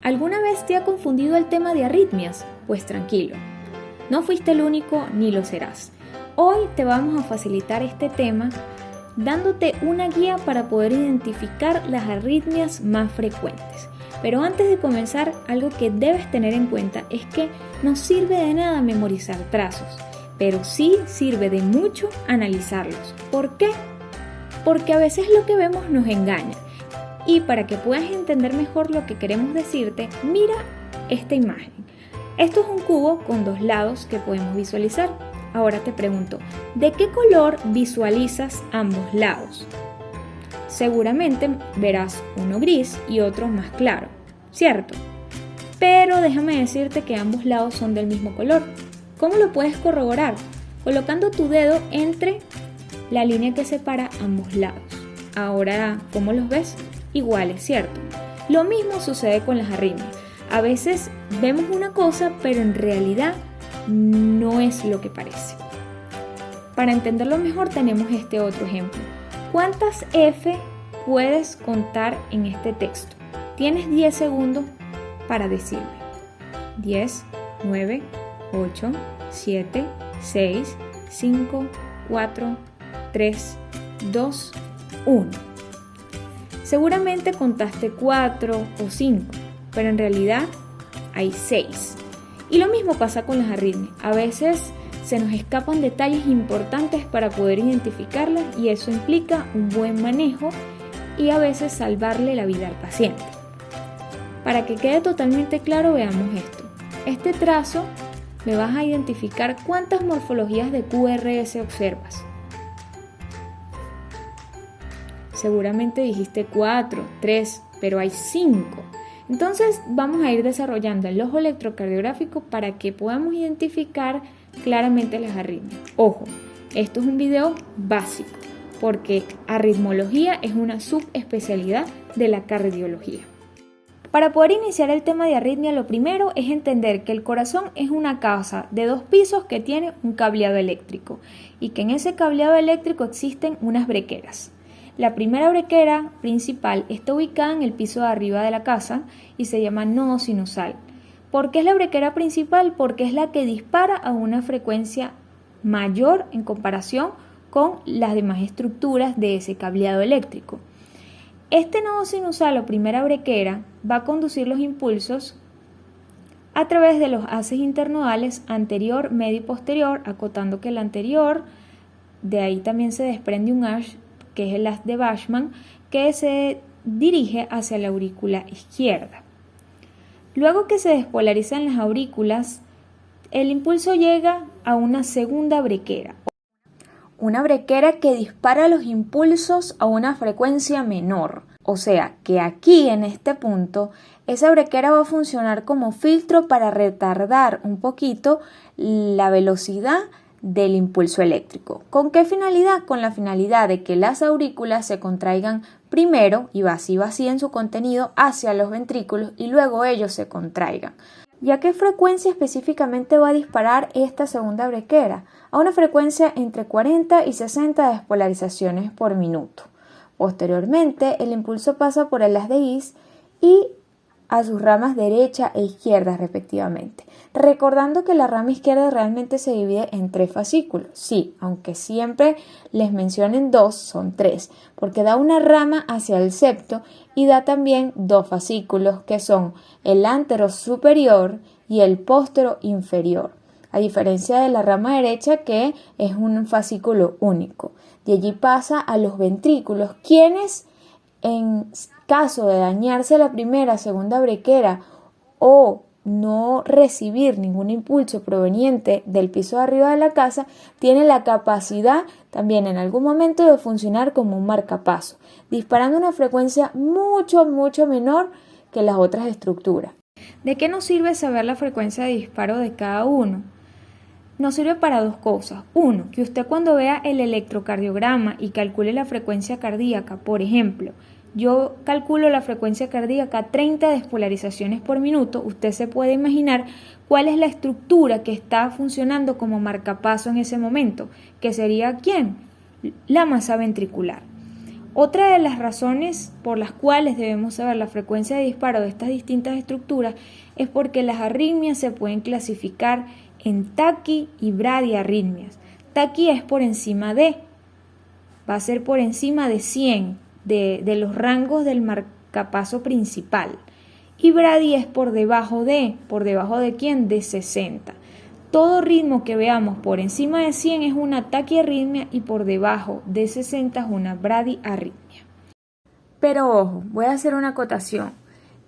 ¿Alguna vez te ha confundido el tema de arritmias? Pues tranquilo, no fuiste el único ni lo serás. Hoy te vamos a facilitar este tema dándote una guía para poder identificar las arritmias más frecuentes. Pero antes de comenzar, algo que debes tener en cuenta es que no sirve de nada memorizar trazos, pero sí sirve de mucho analizarlos. ¿Por qué? Porque a veces lo que vemos nos engaña. Y para que puedas entender mejor lo que queremos decirte, mira esta imagen. Esto es un cubo con dos lados que podemos visualizar. Ahora te pregunto, ¿de qué color visualizas ambos lados? Seguramente verás uno gris y otro más claro, ¿cierto? Pero déjame decirte que ambos lados son del mismo color. ¿Cómo lo puedes corroborar? Colocando tu dedo entre la línea que separa ambos lados. Ahora, ¿cómo los ves? Iguales, ¿cierto? Lo mismo sucede con las arritmias. A veces vemos una cosa, pero en realidad no es lo que parece. Para entenderlo mejor tenemos este otro ejemplo. ¿Cuántas F puedes contar en este texto? Tienes 10 segundos para decirme. 10, 9, 8, 7, 6, 5, 4, 3, 2, 1. Seguramente contaste 4 o 5, pero en realidad hay 6. Y lo mismo pasa con las arritmias. A veces se nos escapan detalles importantes para poder identificarlas y eso implica un buen manejo y a veces salvarle la vida al paciente. Para que quede totalmente claro, veamos esto. Este trazo me vas a identificar cuántas morfologías de QRS observas. Seguramente dijiste 4, 3, pero hay 5. Entonces vamos a ir desarrollando el ojo electrocardiográfico para que podamos identificar claramente las arritmias. Ojo, esto es un video básico porque arritmología es una subespecialidad de la cardiología. Para poder iniciar el tema de arritmia, lo primero es entender que el corazón es una casa de 2 pisos que tiene un cableado eléctrico y que en ese cableado eléctrico existen unas brequeras. La primera brequera principal está ubicada en el piso de arriba de la casa y se llama nodo sinusal. ¿Por qué es la brequera principal? Porque es la que dispara a una frecuencia mayor en comparación con las demás estructuras de ese cableado eléctrico. Este nodo sinusal o primera brequera va a conducir los impulsos a través de los haces internodales anterior, medio y posterior, acotando que el anterior, de ahí también se desprende un haz, que es el haz de Bachmann, que se dirige hacia la aurícula izquierda. Luego que se despolarizan las aurículas, el impulso llega a una segunda brequera. Una brequera que dispara los impulsos a una frecuencia menor. O sea, que aquí en este punto, esa brequera va a funcionar como filtro para retardar un poquito la velocidad del impulso eléctrico. ¿Con qué finalidad? Con la finalidad de que las aurículas se contraigan primero y vacíen su contenido hacia los ventrículos y luego ellos se contraigan. ¿Y a qué frecuencia específicamente va a disparar esta segunda brequera? A una frecuencia entre 40 y 60 despolarizaciones por minuto. Posteriormente, el impulso pasa por el haz de His y a sus ramas derecha e izquierda respectivamente. Recordando que la rama izquierda realmente se divide en 3 fascículos. Sí, aunque siempre les mencionen 2, son 3, porque da una rama hacia el septo y da también 2 fascículos que son el antero superior y el póstero inferior. A diferencia de la rama derecha que es un fascículo único. De allí pasa a los ventrículos, quienes en caso de dañarse la primera, segunda brequera o no recibir ningún impulso proveniente del piso de arriba de la casa, tiene la capacidad también en algún momento de funcionar como un marcapaso, disparando una frecuencia mucho menor que las otras estructuras. ¿De qué nos sirve saber la frecuencia de disparo de cada uno? Nos sirve para 2 cosas. 1, que usted cuando vea el electrocardiograma y calcule la frecuencia cardíaca, por ejemplo, yo calculo la frecuencia cardíaca a 30 despolarizaciones por minuto, usted se puede imaginar cuál es la estructura que está funcionando como marcapaso en ese momento, que sería ¿quién? La masa ventricular. Otra de las razones por las cuales debemos saber la frecuencia de disparo de estas distintas estructuras es porque las arritmias se pueden clasificar en taqui y bradiarritmias. Taqui es por encima de, va a ser por encima de 100 de los rangos del marcapaso principal. Y bradi es por debajo de ¿quién? De 60. Todo ritmo que veamos por encima de 100 es una taquiarritmia y por debajo de 60 es una bradiarritmia. Pero ojo, voy a hacer una acotación.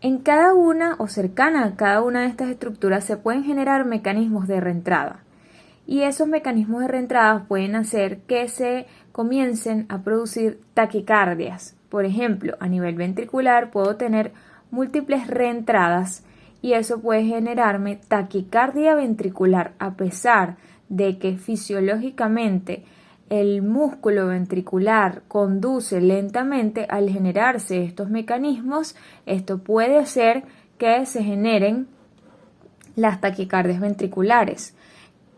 En cada una o cercana a cada una de estas estructuras se pueden generar mecanismos de reentrada. Y esos mecanismos de reentrada pueden hacer que se comiencen a producir taquicardias. Por ejemplo, a nivel ventricular puedo tener múltiples reentradas y eso puede generarme taquicardia ventricular, a pesar de que fisiológicamente el músculo ventricular conduce lentamente. Al generarse estos mecanismos, esto puede hacer que se generen las taquicardias ventriculares.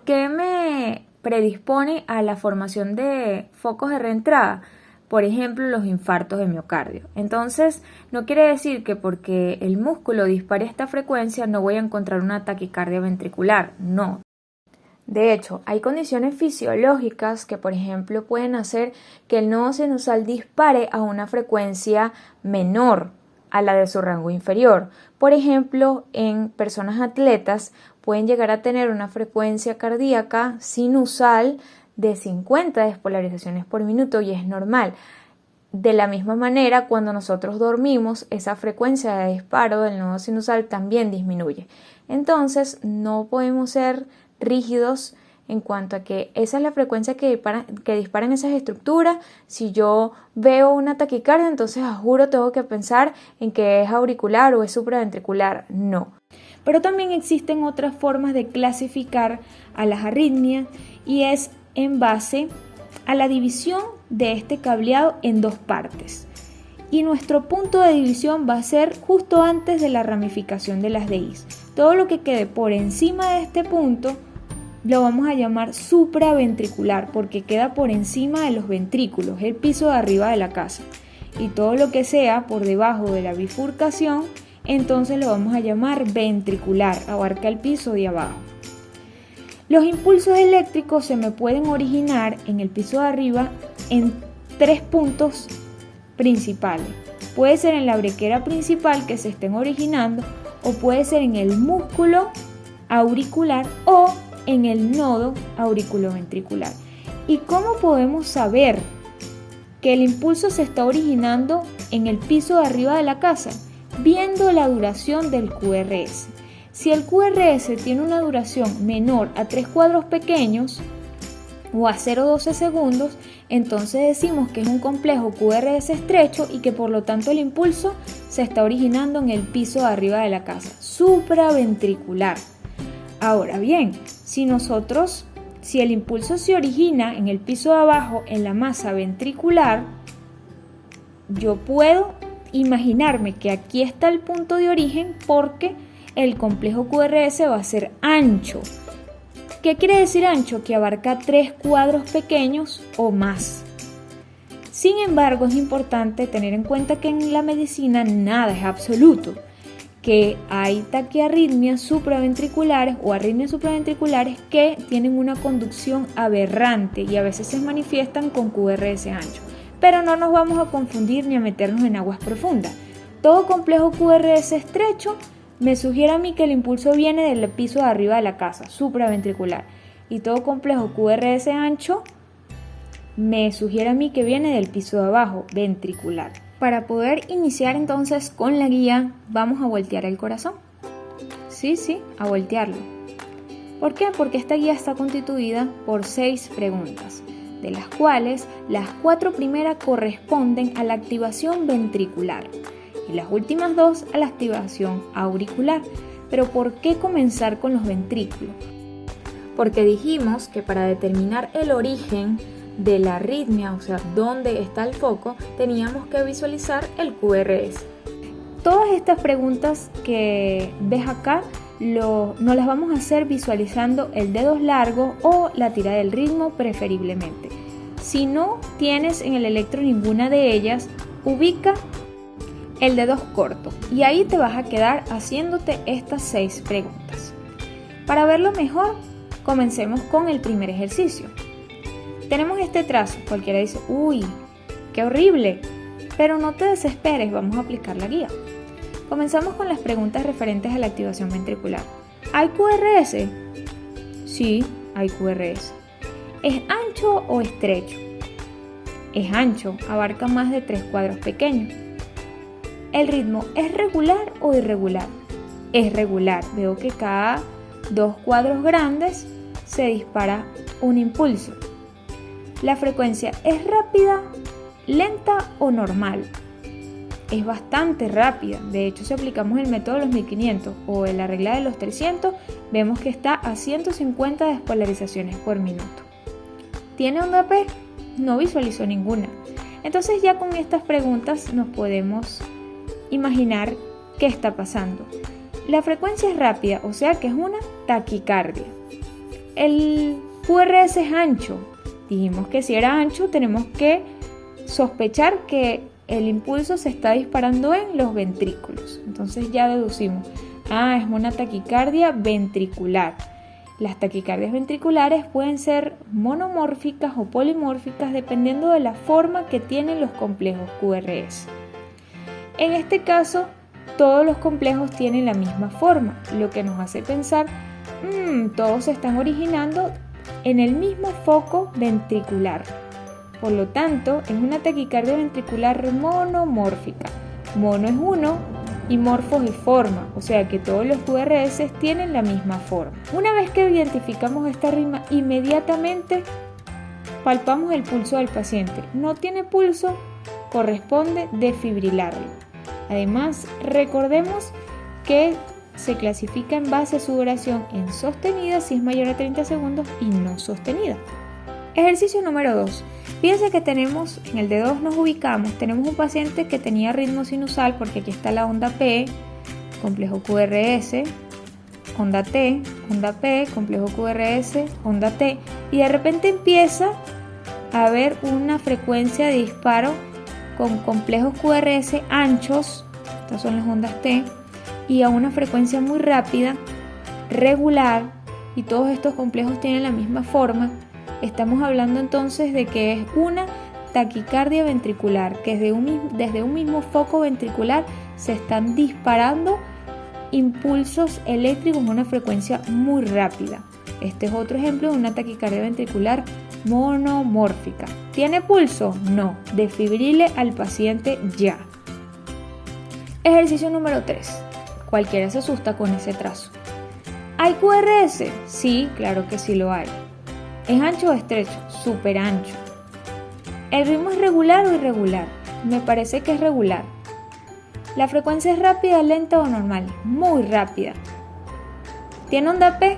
¿Qué me predispone a la formación de focos de reentrada? Por ejemplo, los infartos de miocardio. Entonces, no quiere decir que porque el músculo dispare esta frecuencia no voy a encontrar una taquicardia ventricular, no. De hecho, hay condiciones fisiológicas que, por ejemplo, pueden hacer que el nodo sinusal dispare a una frecuencia menor a la de su rango inferior. Por ejemplo, en personas atletas pueden llegar a tener una frecuencia cardíaca sinusal de 50 despolarizaciones por minuto y es normal. De la misma manera, cuando nosotros dormimos, esa frecuencia de disparo del nodo sinusal también disminuye. Entonces, no podemos ser rígidos en cuanto a que esa es la frecuencia que disparan esas estructuras. Si yo veo una taquicardia, entonces a juro tengo que pensar en que es auricular o es supraventricular. No. Pero también existen otras formas de clasificar a las arritmias y es en base a la división de este cableado en dos partes. Y nuestro punto de división va a ser justo antes de la ramificación de las DIs. Todo lo que quede por encima de este punto lo vamos a llamar supraventricular porque queda por encima de los ventrículos, el piso de arriba de la casa. Y todo lo que sea por debajo de la bifurcación, entonces lo vamos a llamar ventricular, abarca el piso de abajo. Los impulsos eléctricos se me pueden originar en el piso de arriba en 3 puntos principales. Puede ser en la brequera principal que se estén originando o puede ser en el músculo auricular o en el nodo auriculoventricular. ¿Y cómo podemos saber que el impulso se está originando en el piso de arriba de la casa? Viendo la duración del QRS. Si el QRS tiene una duración menor a 3 cuadros pequeños o a 0,12 segundos, entonces decimos que es un complejo QRS estrecho y que por lo tanto el impulso se está originando en el piso de arriba de la casa, supraventricular. Ahora bien, si el impulso se origina en el piso de abajo, en la masa ventricular, yo puedo imaginarme que aquí está el punto de origen porque el complejo QRS va a ser ancho. ¿Qué quiere decir ancho? Que abarca 3 cuadros pequeños o más. Sin embargo, es importante tener en cuenta que en la medicina nada es absoluto, que hay taquiarritmias supraventriculares o arritmias supraventriculares que tienen una conducción aberrante y a veces se manifiestan con QRS ancho. Pero no nos vamos a confundir ni a meternos en aguas profundas. Todo complejo QRS estrecho me sugiere a mí que el impulso viene del piso de arriba de la casa, supraventricular. Y todo complejo QRS ancho me sugiere a mí que viene del piso de abajo, ventricular. Para poder iniciar entonces con la guía, vamos a voltear el corazón. Sí, a voltearlo. ¿Por qué? Porque esta guía está constituida por 6 preguntas, de las cuales las 4 primeras corresponden a la activación ventricular y las últimas 2 a la activación auricular. Pero ¿por qué comenzar con los ventrículos? Porque dijimos que para determinar el origen de la arritmia, o sea, dónde está el foco, teníamos que visualizar el QRS. Todas estas preguntas que ves acá nos las vamos a hacer visualizando el dedo largo o la tira del ritmo preferiblemente. Si no tienes en el electro ninguna de ellas, ubica el dedo corto y ahí te vas a quedar haciéndote estas 6 preguntas. Para verlo mejor, comencemos con el primer ejercicio. Tenemos este trazo, cualquiera dice, ¡uy, qué horrible! Pero no te desesperes, vamos a aplicar la guía. Comenzamos con las preguntas referentes a la activación ventricular. ¿Hay QRS? Sí, hay QRS. ¿Es ancho o estrecho? Es ancho, abarca más de 3 cuadros pequeños. ¿El ritmo es regular o irregular? Es regular, veo que cada 2 cuadros grandes se dispara un impulso. ¿La frecuencia es rápida, lenta o normal? Es bastante rápida. De hecho, si aplicamos el método de los 1500 o la regla de los 300, vemos que está a 150 despolarizaciones por minuto. ¿Tiene onda P? No visualizó ninguna. Entonces ya con estas preguntas nos podemos imaginar qué está pasando. La frecuencia es rápida, o sea que es una taquicardia. El QRS es ancho. Dijimos que si era ancho tenemos que sospechar que el impulso se está disparando en los ventrículos. Entonces ya deducimos, es una taquicardia ventricular. Las taquicardias ventriculares pueden ser monomórficas o polimórficas dependiendo de la forma que tienen los complejos QRS. En este caso, todos los complejos tienen la misma forma, lo que nos hace pensar, todos se están originando en el mismo foco ventricular. Por lo tanto, es una taquicardia ventricular monomórfica. Mono es uno y morfos es forma, o sea que todos los QRS tienen la misma forma. Una vez que identificamos esta rima, inmediatamente palpamos el pulso del paciente. No tiene pulso, corresponde desfibrilarlo. Además, recordemos que se clasifica en base a su duración en sostenida si es mayor a 30 segundos y no sostenida. Ejercicio número 2. Fíjense que tenemos, en el D2 nos ubicamos, tenemos un paciente que tenía ritmo sinusal porque aquí está la onda P, complejo QRS, onda T, onda P, complejo QRS, onda T, y de repente empieza a haber una frecuencia de disparo con complejos QRS anchos, estas son las ondas T, y a una frecuencia muy rápida, regular, y todos estos complejos tienen la misma forma. Estamos hablando entonces de que es una taquicardia ventricular, que desde un mismo foco ventricular se están disparando impulsos eléctricos a una frecuencia muy rápida. Este es otro ejemplo de una taquicardia ventricular monomórfica. ¿Tiene pulso? No. Desfibrile al paciente ya. Ejercicio número 3. Cualquiera se asusta con ese trazo. ¿Hay QRS? Sí, claro que sí lo hay. ¿Es ancho o estrecho? Súper ancho. ¿El ritmo es regular o irregular? Me parece que es regular. ¿La frecuencia es rápida, lenta o normal? Muy rápida. ¿Tiene onda P?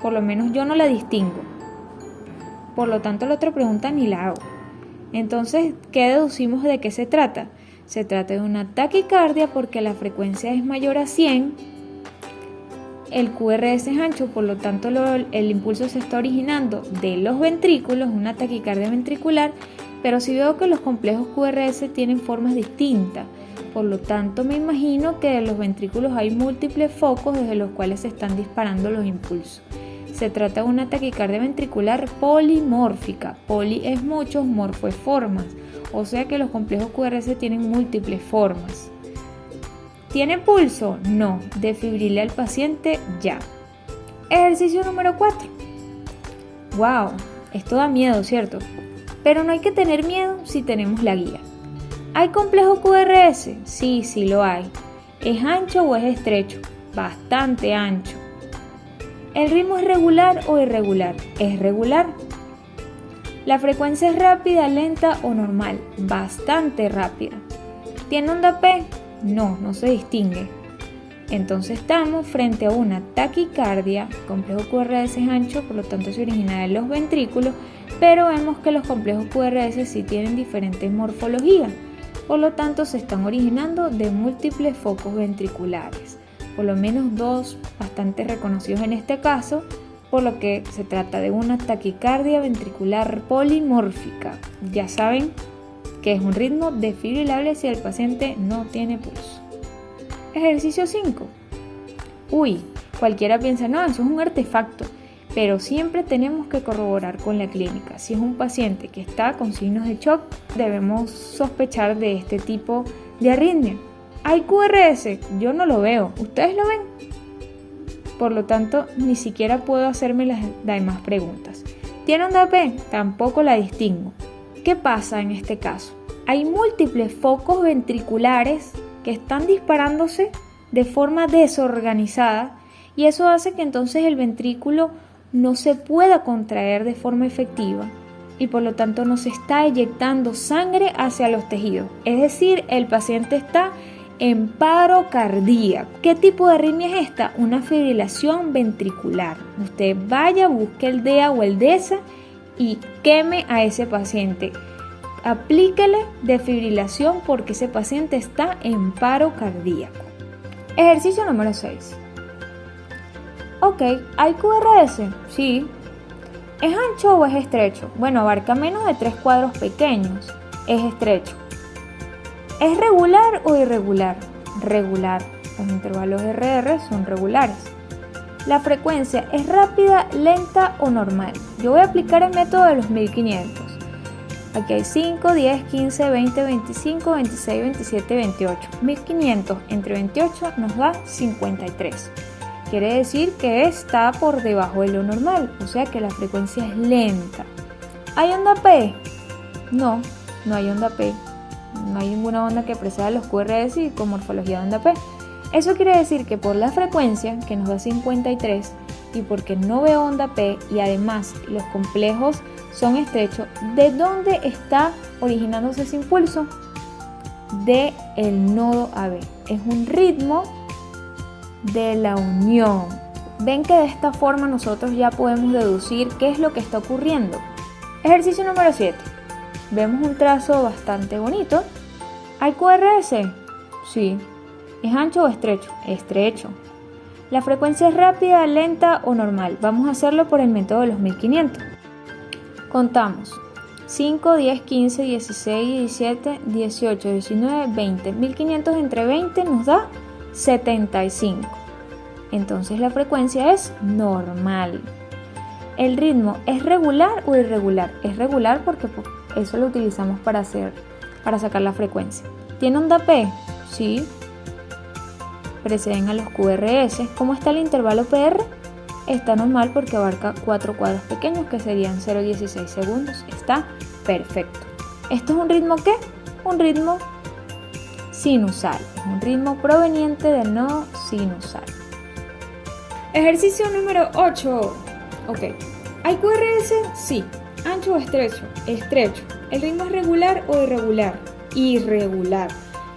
Por lo menos yo no la distingo. Por lo tanto, la otra pregunta ni la hago. Entonces, ¿qué deducimos de qué se trata? Se trata de una taquicardia porque la frecuencia es mayor a 100. El QRS es ancho, por lo tanto el impulso se está originando de los ventrículos, una taquicardia ventricular, pero si veo que los complejos QRS tienen formas distintas, por lo tanto me imagino que de los ventrículos hay múltiples focos desde los cuales se están disparando los impulsos. Se trata de una taquicardia ventricular polimórfica, poli es muchos, morfo es formas, o sea que los complejos QRS tienen múltiples formas. ¿Tiene pulso? No. Desfibrile al paciente ya. Ejercicio número 4. ¡Wow! Esto da miedo, ¿cierto? Pero no hay que tener miedo si tenemos la guía. ¿Hay complejo QRS? Sí, sí lo hay. ¿Es ancho o es estrecho? Bastante ancho. ¿El ritmo es regular o irregular? Es regular. ¿La frecuencia es rápida, lenta o normal? Bastante rápida. ¿Tiene onda P? No, no se distingue. Entonces estamos frente a una taquicardia, complejo QRS es ancho, por lo tanto se origina de los ventrículos, pero vemos que los complejos QRS sí tienen diferentes morfologías, por lo tanto se están originando de múltiples focos ventriculares, por lo menos 2 bastante reconocidos en este caso, por lo que se trata de una taquicardia ventricular polimórfica. Ya saben que es un ritmo desfibrilable si el paciente no tiene pulso. Ejercicio 5. Cualquiera piensa, no, eso es un artefacto, pero siempre tenemos que corroborar con la clínica. Si es un paciente que está con signos de shock, debemos sospechar de este tipo de arritmia. ¿Hay QRS? Yo no lo veo. ¿Ustedes lo ven? Por lo tanto, ni siquiera puedo hacerme las demás preguntas. ¿Tiene onda P? Tampoco la distingo. ¿Qué pasa en este caso? Hay múltiples focos ventriculares que están disparándose de forma desorganizada y eso hace que entonces el ventrículo no se pueda contraer de forma efectiva y por lo tanto no se está eyectando sangre hacia los tejidos. Es decir, el paciente está en paro cardíaco. ¿Qué tipo de arritmia es esta? Una fibrilación ventricular. Usted vaya, busque el DEA o el DESA y queme a ese paciente. Aplíquele desfibrilación porque ese paciente está en paro cardíaco. Ejercicio número 6. Ok, ¿hay QRS? Sí. ¿Es ancho o es estrecho? Bueno, abarca menos de 3 cuadros pequeños. Es estrecho. ¿Es regular o irregular? Regular. Los intervalos RR son regulares. ¿La frecuencia es rápida, lenta o normal? Yo voy a aplicar el método de los 1500. Aquí hay 5, 10, 15, 20, 25, 26, 27, 28. 1500 entre 28 nos da 53. Quiere decir que está por debajo de lo normal, o sea que la frecuencia es lenta. ¿Hay onda P? No, no hay onda P. No hay ninguna onda que preceda los QRS y con morfología de onda P. Eso quiere decir que por la frecuencia, que nos da 53, y porque no veo onda P y además los complejos son estrechos, ¿de dónde está originándose ese impulso? De el nodo AB. Es un ritmo de la unión. Ven que de esta forma nosotros ya podemos deducir qué es lo que está ocurriendo. Ejercicio número 7. Vemos un trazo bastante bonito. ¿Hay QRS? Sí. ¿Es ancho o estrecho? Estrecho. ¿La frecuencia es rápida, lenta o normal? Vamos a hacerlo por el método de los 1500. Contamos. 5, 10, 15, 16, 17, 18, 19, 20. 1500 entre 20 nos da 75. Entonces la frecuencia es normal. ¿El ritmo es regular o irregular? Es regular porque eso lo utilizamos para sacar la frecuencia. ¿Tiene onda P? Sí. Preceden a los QRS. ¿Cómo está el intervalo PR? Está normal porque abarca 4 cuadros pequeños que serían 0,16 segundos. Está perfecto. ¿Esto es un ritmo qué? Un ritmo sinusal. Es un ritmo proveniente del nodo sinusal. Ejercicio número 8. Ok. ¿Hay QRS? Sí. ¿Ancho o estrecho? Estrecho. ¿El ritmo es regular o irregular? Irregular.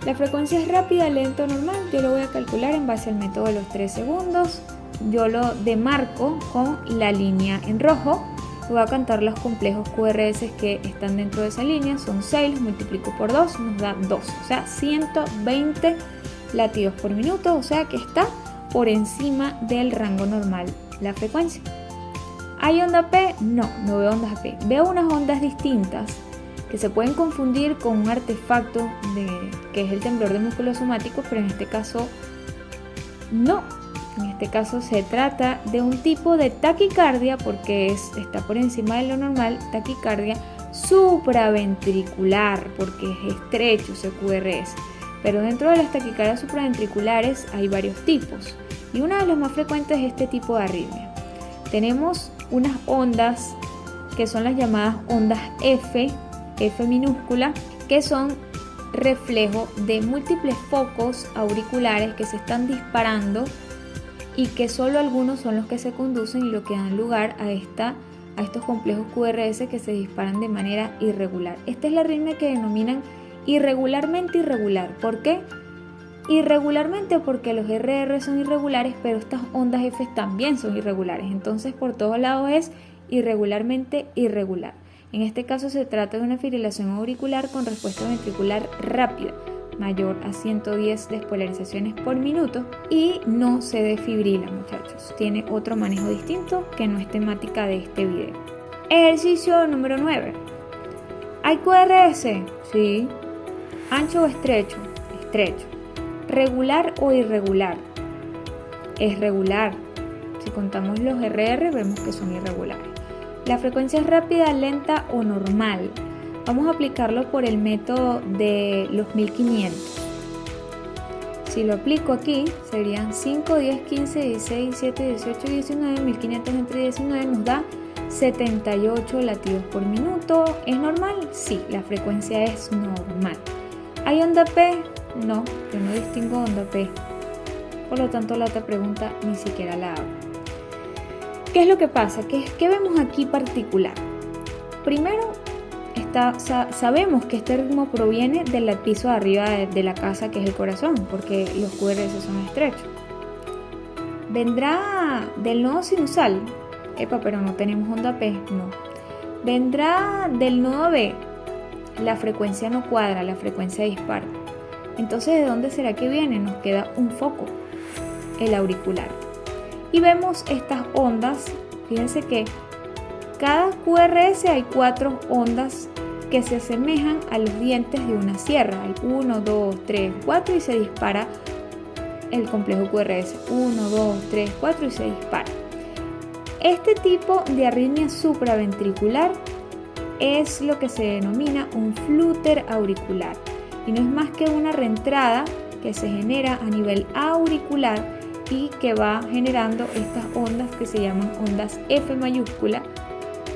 ¿La frecuencia es rápida, lenta o normal? Yo lo voy a calcular en base al método de los 3 segundos. Yo lo demarco con la línea en rojo. Voy a contar los complejos QRS que están dentro de esa línea. Son 6, los multiplico por 2, nos da 2. O sea, 120 latidos por minuto. O sea que está por encima del rango normal la frecuencia. ¿Hay onda P? No, no veo ondas P. Veo unas ondas distintas que se pueden confundir con un artefacto que es el temblor de músculos somáticos, pero en este caso no. En este caso se trata de un tipo de taquicardia porque está por encima de lo normal, taquicardia supraventricular porque es estrecho ese QRS. Pero dentro de las taquicardias supraventriculares hay varios tipos y una de las más frecuentes es este tipo de arritmia. Tenemos unas ondas que son las llamadas ondas F minúscula, que son reflejo de múltiples focos auriculares que se están disparando y que solo algunos son los que se conducen y lo que dan lugar a estos complejos QRS que se disparan de manera irregular. Esta es la arritmia que denominan irregularmente irregular. ¿Por qué? Irregularmente porque los RR son irregulares, pero estas ondas F también son irregulares. Entonces por todos lados es irregularmente irregular. En este caso se trata de una fibrilación auricular con respuesta ventricular rápida. mayor a 110 despolarizaciones por minuto y no se desfibrila, muchachos. Tiene otro manejo distinto que no es temática de este video. Ejercicio número 9. ¿Hay QRS? Sí. ¿Ancho o estrecho? Estrecho. ¿Regular o irregular? Es regular. Si contamos los RR, vemos que son irregulares. ¿La frecuencia es rápida, lenta o normal? Vamos a aplicarlo por el método de los 1500. Si lo aplico aquí, serían 5, 10, 15, 16, 17, 18, 19, 1500 entre 19 nos da 78 latidos por minuto. ¿Es normal? Sí, la frecuencia es normal. ¿Hay onda P? No, yo no distingo onda P. Por lo tanto, la otra pregunta ni siquiera la hago. ¿Qué es lo que pasa? ¿Qué vemos aquí particular? Primero, sabemos que este ritmo proviene del piso de arriba de la casa, que es el corazón, porque los QRS son estrechos. ¿Vendrá del nodo sinusal? Epa, pero no tenemos onda P, no. ¿Vendrá del nodo B? La frecuencia no cuadra, la frecuencia dispara. Entonces, ¿de dónde será que viene? Nos queda un foco, el auricular. Y vemos estas ondas. Fíjense que cada QRS hay 4 ondas que se asemejan a los dientes de una sierra. Hay 1, 2, 3, 4 y se dispara el complejo QRS. 1, 2, 3, 4 y se dispara. Este tipo de arritmia supraventricular es lo que se denomina un flúter auricular y no es más que una reentrada que se genera a nivel auricular y que va generando estas ondas que se llaman ondas F mayúscula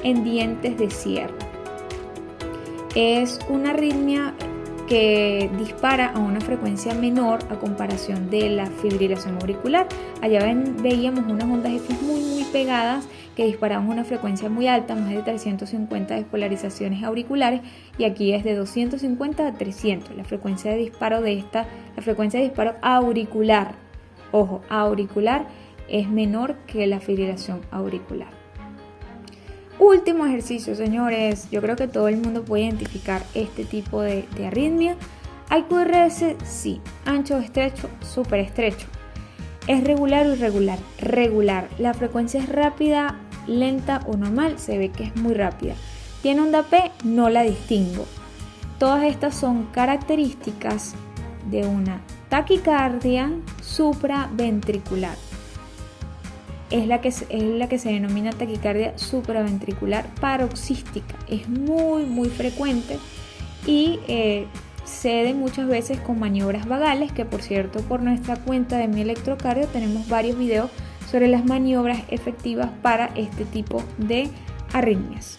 en dientes de sierra. Es una arritmia que dispara a una frecuencia menor a comparación de la fibrilación auricular. Allá veíamos unas ondas F muy pegadas que disparaban a una frecuencia muy alta, más de 350 despolarizaciones auriculares, y aquí es de 250 a 300. La frecuencia de disparo la frecuencia de disparo auricular, ojo, auricular, es menor que la fibrilación auricular. Último ejercicio, señores. Yo creo que todo el mundo puede identificar este tipo de arritmia. ¿Hay QRS? Sí. ¿Ancho o estrecho? Súper estrecho. ¿Es regular o irregular? Regular. ¿La frecuencia es rápida, lenta o normal? Se ve que es muy rápida. ¿Tiene onda P? No la distingo. Todas estas son características de una taquicardia supraventricular. Es la que se denomina taquicardia supraventricular paroxística. Es muy frecuente y cede muchas veces con maniobras vagales, que por cierto, por nuestra cuenta de Mi Electrocardio tenemos varios videos sobre las maniobras efectivas para este tipo de arritmias.